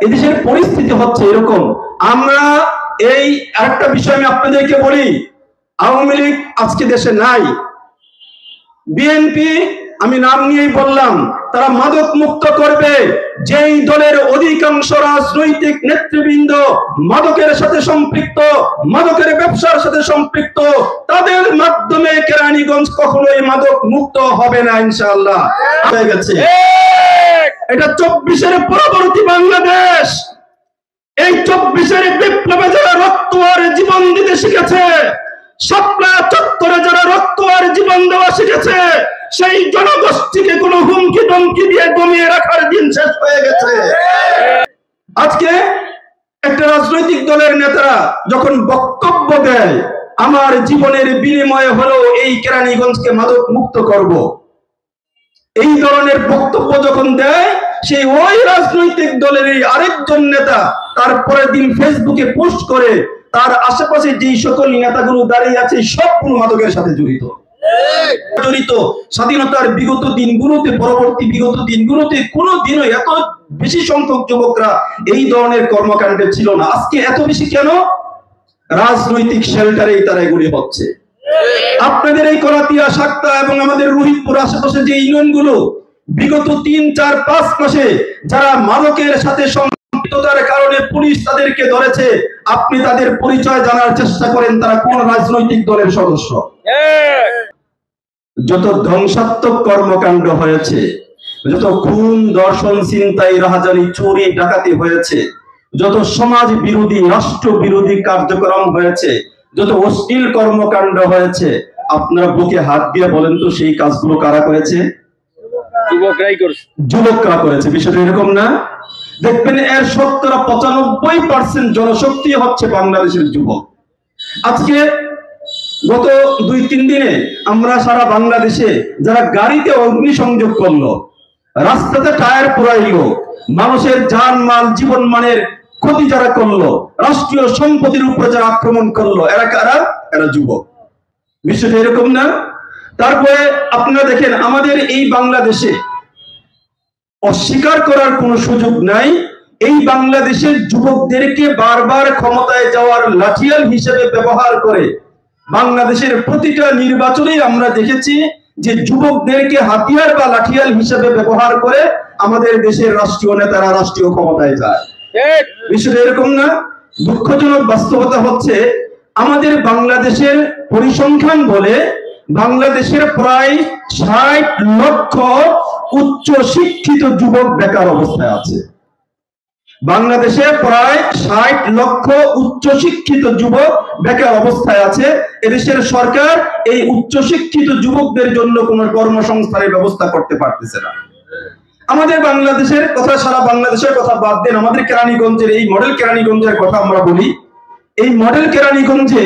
এদেশের পরিস্থিতি হচ্ছে এরকম। আমরা এই আরেকটা বিষয় আমি আপনাদেরকে বলি, আওয়ামী লীগ আজকে দেশে নাই, বিএনপি আমি নাম নিয়েই বললাম, তারা মাদক মুক্ত করবে। যেই দলের অধিকাংশ রাজনৈতিক নেতৃবৃন্দ মাদকের সাথে সম্পৃক্ত, মাদকের ব্যবসার সাথে সম্পৃক্ত, তাদের মাধ্যমে কেরানীগঞ্জ কখনোই মাদক মুক্ত হবে না ইনশাআল্লাহ। হয়ে গেছে এটা 24-এর পরবর্তী বাংলাদেশ। এই 24-এর বিপ্লবে যারা রক্ত আর জীবন দিতে শিখেছে, শাপলা চত্বরে যারা রক্ত আর জীবন দেওয়া শিখেছে, সেই জনগোষ্ঠীকে কোন হুমকি ধমকি দিয়ে দমিয়ে রাখার দিন শেষ হয়ে গেছে। আজকে একটা রাজনৈতিক দলের নেতারা যখন বক্তব্য দেয়, আমার জীবনের বিনিময়ে হলো এই কেরানীগঞ্জকে মাদক মুক্ত করব, এই ধরনের বক্তব্য যখন দেয়, সেই ওই রাজনৈতিক দলের আরেকজন নেতা তারপরের দিন ফেসবুকে পোস্ট করে তার আশেপাশে যেই সকল নেতাগুলো দাঁড়িয়ে আছে সবগুলো মাদকের সাথে জড়িত। স্বাধীনতার বিগত দিনগুলোতে, পরবর্তী বিগত দিনগুলোতে কোনোদিনও এত বেশি সংখ্যক যুবকরা এই ধরনের কর্মকাণ্ডে ছিল না। আজকে এত বেশি কেন? রাজনৈতিক শেল্টারেই তারা এগুলি হচ্ছে। আপনাদের এই করাতিয়া, সাক্তা এবং আমাদের রোহিতপুর আশেপাশে যে ইউনিয়নগুলো বিগত 3, 4, 5 মাসে যারা মাদকের সাথে সম্পৃক্ততার কারণে পুলিশ তাদেরকে ধরেছে, আপনি তাদের পরিচয় জানার চেষ্টা করেন তারা কোন রাজনৈতিক দলের সদস্য। যত ধ্বংসাত্মক কর্মকাণ্ড হয়েছে, যত খুন, দর্শন, ছিনতাই, রাহাজানি, চুরি, ডাকাতি হয়েছে, যত সমাজ বিরোধী, রাষ্ট্র বিরোধী কার্যক্রম হয়েছে, যত অশ্লীল কর্মকাণ্ড হয়েছে, আপনারা বুকে হাত দিয়ে বলেন তো সেই কাজগুলো কারা করেছে? যুবকরা করেছে। বিষয়টা এরকম না? দেখবেন এর 70-95% জনশক্তি হচ্ছে বাংলাদেশের যুবক। আজকে গত 2-3 দিনে আমরা সারা বাংলাদেশে যারা গাড়িতে অগ্নিসংযোগ করলো, রাস্তাতে টায়ার পোড়াইলো, মানুষের জানমাল জীবন মানের ক্ষতি যারা করলো, রাষ্ট্রীয় সম্পত্তির উপরে যারা আক্রমণ করলো, এরা কারা? এরা যুবক। বিষয়টা এরকম না? তারপরে আপনারা দেখেন আমাদের এই বাংলাদেশে অস্বীকার করার কোনো সুযোগ নাই, এই বাংলাদেশের যুবকদেরকে বারবার ক্ষমতায় যাওয়ার লাঠিয়াল হিসেবে ব্যবহার করে বাংলাদেশের প্রতিটা নির্বাচনেই আমরা দেখেছি যে যুবকদেরকে হাতিয়ার বা লাঠিয়াল হিসেবে ব্যবহার করে আমাদের দেশের রাষ্ট্রীয় নেতারা রাষ্ট্রীয় ক্ষমতায় যায়। বিষয়টা এরকম না? দুঃখজনক বাস্তবতা হচ্ছে আমাদের বাংলাদেশের পরিসংখ্যান বলে বাংলাদেশের প্রায় 60 লক্ষ উচ্চ শিক্ষিত যুবক বেকার অবস্থায় আছে। বাংলাদেশে প্রায় 60 লক্ষ উচ্চ শিক্ষিত যুবক বেকার অবস্থায় আছে। এদেশের সরকার এই উচ্চ শিক্ষিত যুবকদের জন্য কোনো কর্মসংস্থানের ব্যবস্থা করতে পারতেছে না। আমাদের বাংলাদেশের কথা, সারা বাংলাদেশের কথা বাদ দেন, আমাদের কেরানীগঞ্জের এই মডেল কেরানীগঞ্জের কথা আমরা বলি। এই মডেল কেরানীগঞ্জে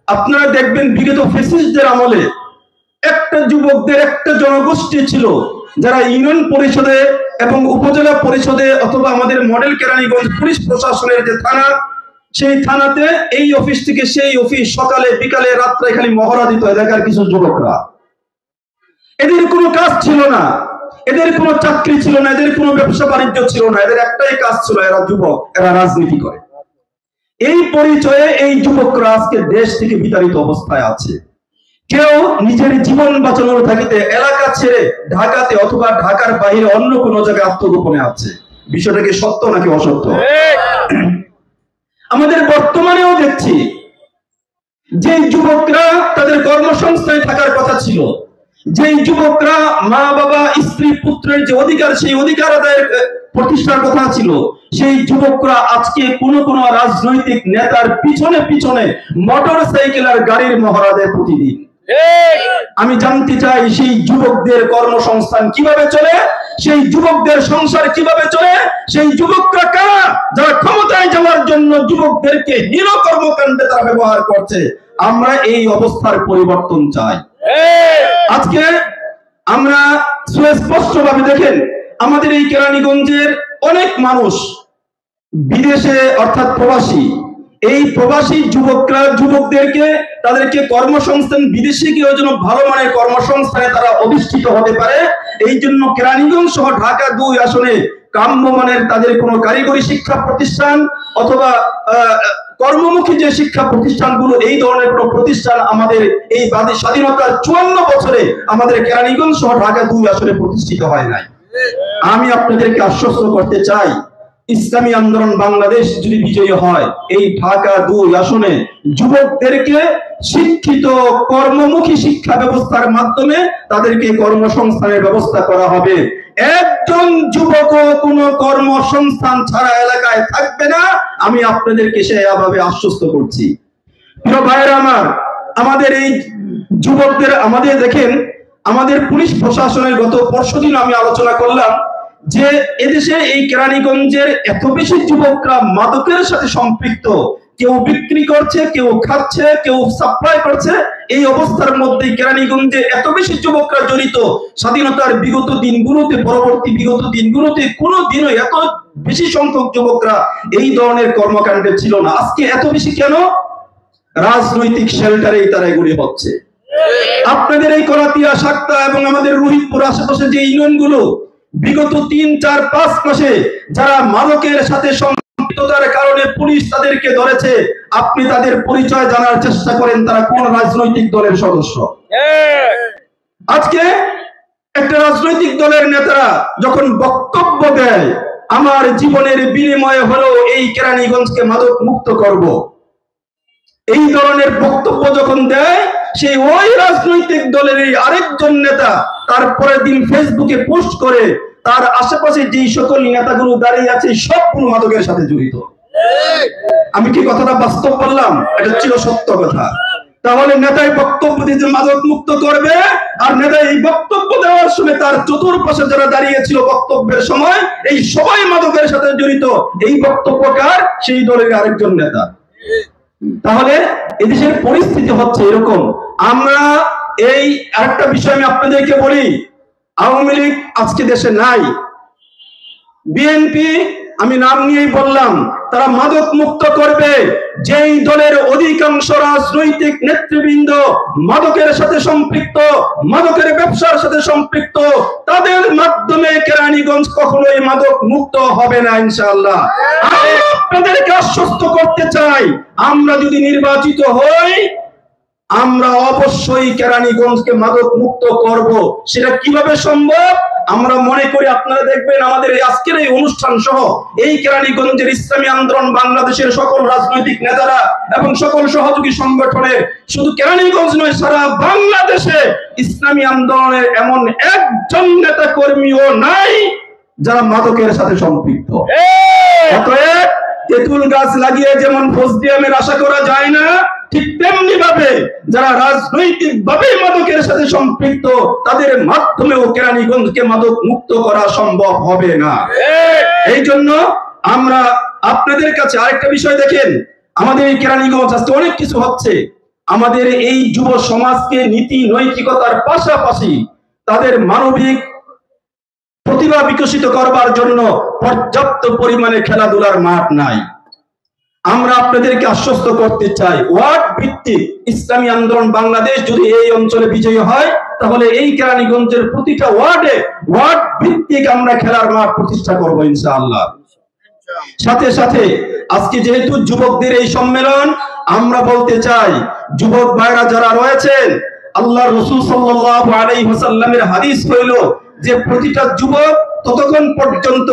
আপনারা দেখবেন বিগত ফ্যাসিস্টদের আমলে একটা যুবকদের একটা জনগোষ্ঠী ছিল যারা ইউনিয়ন পরিষদে এবং উপজেলা পরিষদে অথবা আমাদের মডেল কেরানীগঞ্জ পুলিশ প্রশাসনের যে থানা, সেই থানাতে এই অফিস থেকে সেই অফিস সকালে বিকালে রাত্রে খালি মহড়া দিত এলাকার কিছু যুবকরা। এদের কোনো কাজ ছিল না, এদের কোনো চাকরি ছিল না, এদের কোনো ব্যবসা বাণিজ্য ছিল না, এদের একটাই কাজ ছিল, এরা যুবক, এরা রাজনীতি করে। এই পরিচয়ে এই যুবকরা আজকে দেশ থেকে বিতাড়িত অবস্থায় আছে। কেউ নিজের জীবন বাঁচানোর থাকিতে এলাকা ছেড়ে ঢাকাতে অথবা ঢাকার বাইরে অন্য কোনো জায়গায় আত্মগোপনে আছে। বিষয়টা কি সত্য নাকি অসত্য? আমাদের বর্তমানেও দেখছি যে যুবকরা তাদের কর্মসংস্থানে থাকার কথা ছিল, যেই যুবকরা মা বাবা স্ত্রী পুত্রের যে অধিকার, সেই অধিকার আদায়ের প্রতিষ্ঠার কথা ছিল, সেই যুবকরা আজকে কোন কোন রাজনৈতিক নেতার পিছনে পিছনে মোটর সাইকেল আর গাড়ির মহড়া দেয় প্রতিদিন। আমি জানতে চাই সেই যুবকদের কর্মসংস্থান কিভাবে চলে, সেই যুবকদের সংসার কিভাবে চলে, সেই যুবকরা কারা যারা ক্ষমতায় যাওয়ার জন্য যুবকদেরকে হীন কর্মকাণ্ডে তারা ব্যবহার করছে। আমরা এই অবস্থার পরিবর্তন চাই। আজকে আমরা সুস্পষ্টভাবে দেখেন আমাদের এই কেরানীগঞ্জের অনেক মানুষ বিদেশে অর্থাৎ প্রবাসী, এই প্রবাসী যুবকরা যুবকদেরকে তাদেরকে কর্মসংস্থান বিদেশে গিয়ে যেন ভালো মানের কর্মসংস্থানে তারা অধিষ্ঠিত হতে পারে, এই জন্য কেরানীগঞ্জ সহ ঢাকা 2 আসনে কাম্যমানের তাদের কোনো কারিগরি শিক্ষা প্রতিষ্ঠান অথবা কর্মমুখী যে শিক্ষা প্রতিষ্ঠানগুলো, এই ধরনের কোনো প্রতিষ্ঠান আমাদের এই স্বাধীনতার 54 বছরে আমাদের কেরানীগঞ্জ সহ ঢাকা 2 আসনে প্রতিষ্ঠিত হয় নাই। আমি আপনাদেরকে আশ্বস্ত করতে চাই, ইসলামী আন্দোলন বাংলাদেশ যদি বিজয়ী হয়, এই ঢাকা 2 আসনে যুবকদেরকে শিক্ষিত কর্মমুখী শিক্ষা ব্যবস্থার মাধ্যমে তাদেরকে কর্মসংস্থানের ব্যবস্থা করা হবে। একজন যুবকও কোনো কর্মসংস্থান ছাড়া এলাকায় থাকবে না, আমি আপনাদেরকে সেভাবে আশ্বস্ত করছি। প্রিয় ভাইয়েরা আমার, আমাদের এই যুবকদের, আমাদের দেখেন আমাদের পুলিশ প্রশাসনের গত পরশুদিন আমি আলোচনা করলাম যে এদেশে এই কেরানীগঞ্জের এত বেশি যুবকরা মাদকের সাথে সম্পৃক্ত, কেউ বিক্রি করছে, কেউ খাচ্ছে, কেউ সাপ্লাই করছে। এই অবস্থার মধ্যে কেরানীগঞ্জে এত বেশি যুবকরা জড়িত, স্বাধীনতার বিগত দিনগুলোতে, পরবর্তী বিগত দিনগুলোতে কোনো দিনও এত বেশি সংখ্যক যুবকরা এই ধরনের কর্মকাণ্ডে ছিল না। আজকে এত বেশি কেন? রাজনৈতিক শেল্টারেই তারা এগুলি হচ্ছে। আপনাদের এই কলাতিয়া, সাক্তা এবং আমাদের রোহিতপুর আশেপাশে যে ইউনিয়নগুলো বিগত 3, 4, 5 মাসে যারা মাদকের সাথে সম্পৃক্ততার কারণে পুলিশ তাদেরকে ধরেছে, আপনি তাদের পরিচয় জানার চেষ্টা করেন, তারা কোন রাজনৈতিক দলের সদস্য। আজকে একটা রাজনৈতিক দলের নেতারা যখন বক্তব্য দেয়, আমার জীবনের বিনিময়ে হলো এই কেরানীগঞ্জকে মাদক মুক্ত করব, এই ধরনের বক্তব্য যখন দেয়, সেই ওই রাজনৈতিক দলের আরেকজন নেতা তারপরের দিন ফেসবুকে পোস্ট করে তার আশেপাশে যেই সকল নেতাগুলো দাঁড়িয়ে আছে সবগুলো মাদকের সাথে জড়িত। আমি কি কথাটা বাস্তব বললাম? এটা ছিল সত্য কথা। তাহলে নেতাই বক্তব্য দিয়ে মাদক মুক্ত করবে, আর নেতা এই বক্তব্য দেওয়ার সময় তার চতুর্পাশে যারা দাঁড়িয়েছিল বক্তব্যের সময়, এই সবাই মাদকের সাথে জড়িত। এই বক্তব্যকার সেই দলের আরেকজন নেতা। তাহলে এদেশের পরিস্থিতি হচ্ছে এরকম। আমরা এই আরেকটা বিষয় আমি আপনাদেরকে বলি, আওয়ামী লীগ আজকে দেশে নাই, বিএনপি আমি নাম নিয়েই বললাম, তারা মাদক মুক্ত করবে। যেই দলের অধিকাংশ রাজনৈতিক নেতৃবৃন্দ মাদকের সাথে সম্পৃক্ত, মাদকের ব্যবসার সাথে সম্পৃক্ত, তাদের মাধ্যমে কেরানীগঞ্জ কখনোই মাদক মুক্ত হবে না ইনশাআল্লাহ। আমি আপনাদেরকে আশ্বস্ত করতে চাই, আমরা যদি নির্বাচিত হই, আমরা অবশ্যই কেরানীগঞ্জকে মাদক মুক্ত করব। সেটা কিভাবে সম্ভব? আমরা মনে করি, আপনারা দেখবেন আমাদের এই আজকের এই অনুষ্ঠান সহ এই কেরানীগঞ্জের ইসলামী আন্দোলন বাংলাদেশের সকল রাজনৈতিক নেতারা এবং সকল সহযোগী সংগঠনের, শুধু কেরানীগঞ্জ নয় সারা বাংলাদেশে ইসলামী আন্দোলনের এমন একজন নেতা কর্মীও নাই যারা মাদকের সাথে সম্পৃক্ত। অতএব তেঁতুল গাছ লাগিয়ে যেমন ফজলি আমের আশা করা যায় না, ঠিক তেমনি ভাবে যারা রাজনৈতিক ভাবে মাদকের সাথে সম্পৃক্ত, তাদের মাধ্যমেও কেরানীগঞ্জকে মাদক মুক্ত করা সম্ভব হবে না। এই জন্য আমরা আপনাদের কাছে আরেকটা বিষয়, দেখেন আমাদের এই কেরানীগঞ্জ আজকে অনেক কিছু হচ্ছে। আমাদের এই যুব সমাজকে নীতি নৈতিকতার পাশাপাশি তাদের মানবিক প্রতিভা বিকশিত করবার জন্য পর্যাপ্ত পরিমাণে খেলাধুলার মাঠ নাই। আমরা আপনাদেরকে আশ্বস্ত করতে চাই, ওয়ার্ড ভিত্তিক ইসলামী আন্দোলন বাংলাদেশ যদি এই অঞ্চলে বিজয়ী হয়, তাহলে এই কেরানীগঞ্জের প্রতিটা ওয়ার্ডে ওয়ার্ড ভিত্তিক আমরা খেলার মাঠ প্রতিষ্ঠা করব ইনশাআল্লাহ। সাথে সাথে আজকে যেহেতু যুবকদের এই সম্মেলন, আমরা বলতে চাই, যুবক ভাইরা যারা রয়েছেন, আল্লাহ রাসূল সাল্লাল্লাহু আলাইহি ওয়াসাল্লামের হাদিস হইল যে প্রতিটা যুবক ততক্ষণ পর্যন্ত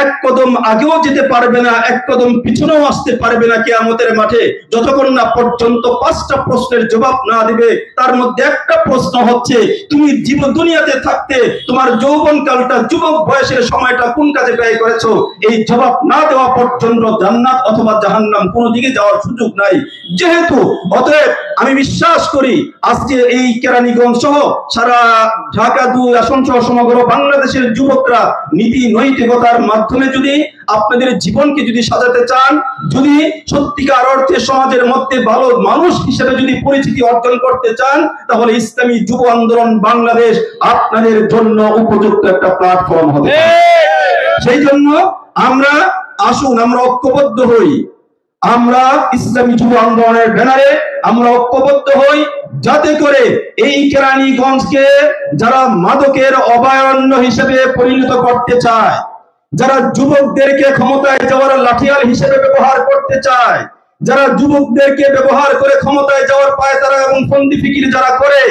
এক কদম আগেও যেতে পারবে না, এক কদম পিছনেও আসতে পারবে না কিয়ামতের মাঠে, যতক্ষণ না পর্যন্ত 5টা প্রশ্নের জবাব না দিবে। তার মধ্যে একটা প্রশ্ন হচ্ছে, তুমি জীবন দুনিয়াতে থাকতে তোমার যৌবনকালটা, যুবক বয়সের সময়টা কোন কাজে ব্যয় করেছো? এই জবাব না দেওয়া পর্যন্ত জান্নাত অথবা জাহান্নাম কোনো দিকে যাওয়ার সুযোগ নাই। যেহেতু অতএব আমি বিশ্বাস করি আজকে এই কেরানীগঞ্জ সহ সারা ঢাকা 2 আসন সহ সমগ্র বাংলাদেশের যুবকরা নীতি নৈতিকতার মাধ্যমে যদি আপনাদের জীবনকে যদি সাজাতে চান, যদি সত্যিকার অর্থে সমাজের মধ্যে ভালো মানুষ হিসেবে যদি পরিচিতি অর্জন করতে চান, তাহলে ইসলামী যুব আন্দোলন বাংলাদেশ আপনাদের জন্য উপযুক্ত একটা প্ল্যাটফর্ম হবে। সেই জন্য আমরা আসুন, আমরা ঐক্যবদ্ধ হই, আমরা ইসলামী যুব আন্দোলনের ব্যানারে আমরা ঐক্যবদ্ধ হই, যাতে করে এই কেরানীগঞ্জকে যারা মাদকের অভয়ারণ্য হিসেবে পরিণত করতে চায়, যারা যুবকদেরকে ক্ষমতায় যাওয়ার লাঠিয়াল হিসেবে ব্যবহার করতে চায়, যারা যুবকদেরকে ব্যবহার করে ক্ষমতায় যাওয়ার পায়তারা এবং ফন্দি ফিকির যারা করে,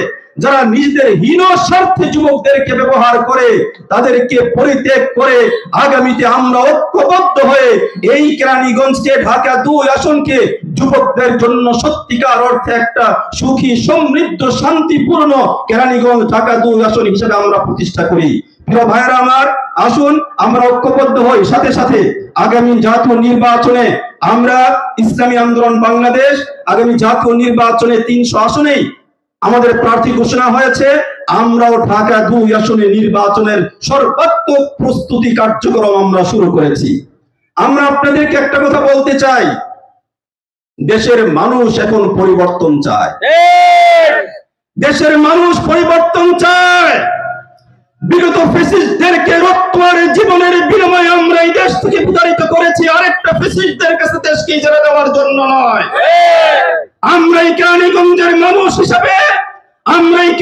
যারা নিজেদের হীন স্বার্থে যুবকদেরকে ব্যবহার করে, তাদেরকে পরিত্যাগ করে আগামীতে আমরা ঐক্যবদ্ধ হয়ে এই কেরানীগঞ্জকে, ঢাকা 2 আসনকে যুবকদের জন্য সত্যিকার অর্থে একটা সুখী, সমৃদ্ধ, শান্তিপূর্ণ কেরানীগঞ্জ ঢাকা 2 আসন হিসেবে আমরা প্রতিষ্ঠা করি। প্রিয় ভাইরা আমার, আসুন আমরা ঐক্যবদ্ধ হই। সাথে সাথে আগামী জাতীয় নির্বাচনে আমরা ইসলামী আন্দোলন বাংলাদেশ আগামী জাতীয় নির্বাচনে 300 আসনেই আমাদের প্রার্থী ঘোষণা হয়েছে। আমরাও ঢাকা 2 আসনে নির্বাচনের সর্বাত্মক প্রস্তুতি কার্যক্রম আমরা শুরু করেছি। আমরা আপনাদেরকে একটা কথা বলতে চাই, দেশের মানুষ এখন পরিবর্তন চায়। দেশের মানুষ পরিবর্তন চায়। বিগত ফ্যাসিস্টদেরকে রক্ত আর জীবনের বিনিময়ে আমরা এই দেশ থেকে বিতাড়িত করেছি, আরেকটা ফ্যাসিস্টদের কাছে দেশকে ইজারা দেওয়ার জন্য নয়। আমরা এই কেরানীগঞ্জের মানুষ হিসাবে আমরা এই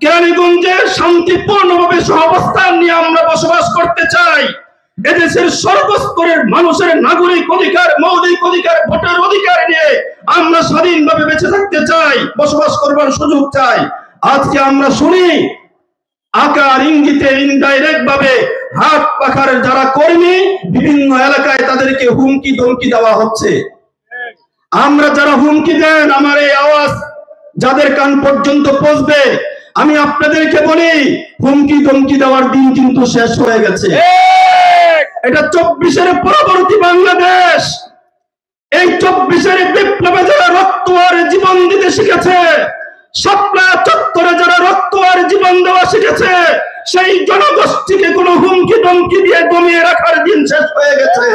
কেরানীগঞ্জে শান্তিপূর্ণভাবে সহাবস্থান নিয়ে আমরা বসবাস করতে চাই। এদেশের সর্বস্তরের মানুষের নাগরিক অধিকার, মৌলিক অধিকার, ভোটের অধিকার নিয়ে আমরা স্বাধীনভাবে বেঁচে থাকতে চাই, বসবাস করবার সুযোগ চাই। আজকে আমরা শুনি আকার ইঙ্গিতে ইনডাইরেক্ট ভাবে হাত পাখার যারা কর্মী বিভিন্ন এলাকায় তাদেরকে হুমকি ধমকি দেওয়া হচ্ছে। আমরা যারা হুমকি দেন, আমার এই আওয়াজ যাদের কান পর্যন্ত পৌঁছবে, আমি আপনাদেরকে বলি হুমকি ধমকি দেওয়ার দিন কিন্তু শেষ হয়ে গেছে। এটা 24-এর পরবর্তী বাংলাদেশ। এই 24-এর বিপ্লবে যারা রক্ত আর জীবন দিতে শিখেছে, শাপলা চত্বরে যারা রক্ত আর জীবন দেওয়া শিখেছে, সেই জনগোষ্ঠীকে কোনো হুমকি ধমকি দিয়ে দমিয়ে রাখার দিন শেষ হয়ে গেছে।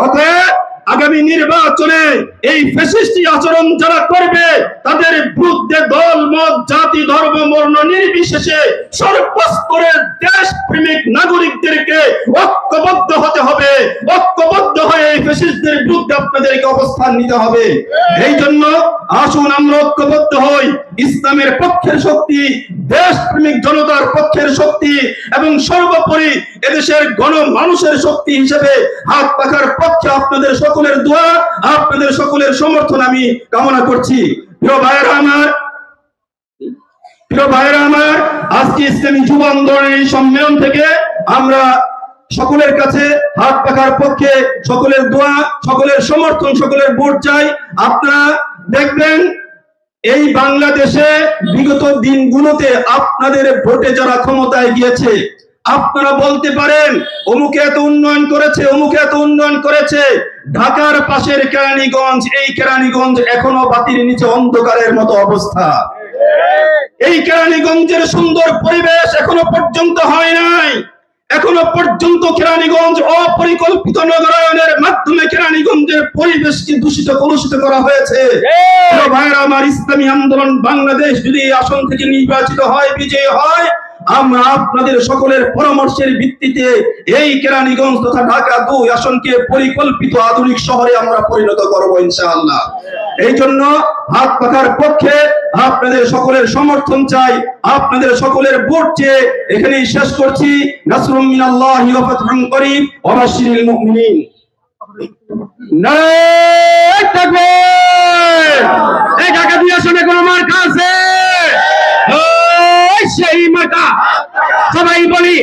অতএব আগামী নির্বাচনে এই ফ্যাসিস্টি আচরণ যারা করবে তাদের বিরুদ্ধে দল, মত, জাতি, ধর্ম, বর্ণ নির্বিশেষে সর্বস্তরের দেশপ্রেমিক নাগরিকদেরকে ঐক্যবদ্ধ হতে হবে। ঐক্যবদ্ধ হয়ে এই ফ্যাসিস্টদের বিরুদ্ধে আপনাদেরকে অবস্থান নিতে হবে। এই জন্য আসুন আমরা ঐক্যবদ্ধ হই। ইসলামের পক্ষের শক্তি, দেশপ্রেমিক জনতার পক্ষের শক্তি এবং সর্বোপরি এদেশের গণমানুষের শক্তি হিসেবে হাত পাখার পক্ষে আপনাদের সকলের দোয়া, আপনাদের সকলের সমর্থন আমি কামনা করছি। প্রিয় ভাইরা আমার, আজকে ইসলামী যুব আন্দোলনের এই সম্মেলন থেকে আমরা সকলের কাছে হাত পাখার পক্ষে সকলের দোয়া, সকলের সমর্থন, সকলের ভোট চাই। আপনারা দেখবেন এই বাংলাদেশে বিগত দিনগুলোতে আপনাদের ভোটে যারা ক্ষমতায় গিয়েছে, আপনারা বলতে পারেন অমুকে এত উন্নয়ন করেছে, অমুকে এত উন্নয়ন করেছে। ঢাকার পাশের কেরানীগঞ্জ, এই কেরানীগঞ্জ এখনো বাতির নিচে অন্ধকারের মতো অবস্থা। এই কেরানীগঞ্জের সুন্দর পরিবেশ এখনো পর্যন্ত হয় নাই। এখনো পর্যন্ত কেরানীগঞ্জ অপরিকল্পিত নগরায়নের মাধ্যমে কেরানীগঞ্জের পরিবেশকে দূষিত, কলুষিত করা হয়েছে। ভাইরা আমার, ইসলামী আন্দোলন বাংলাদেশ যদি এই আসন থেকে নির্বাচিত হয়, বিজয়ী হয়, আমরা আপনাদের সকলের পরামর্শের ভিত্তিতে এই কেরানীগঞ্জ তথা ঢাকা 2 আসনকে পরিকল্পিত আধুনিক শহরে আমরা পরিণত করব ইনশাআল্লাহ। এই জন্য হাত পাখার পক্ষে আপনাদের সকলের সমর্থন চাই, আপনাদের সকলের ভোট চেয়ে এখানেই শেষ করছি। নাসরুম মিনাল্লাহি ওয়া ফাতহুন করিম ওয়া বাশশিরিল মুমিনিন। নারে তাকবীর! এই ঢাকা 2 আসনে কোন মার্কা আছে? সেই মার্কা সবাই বলি।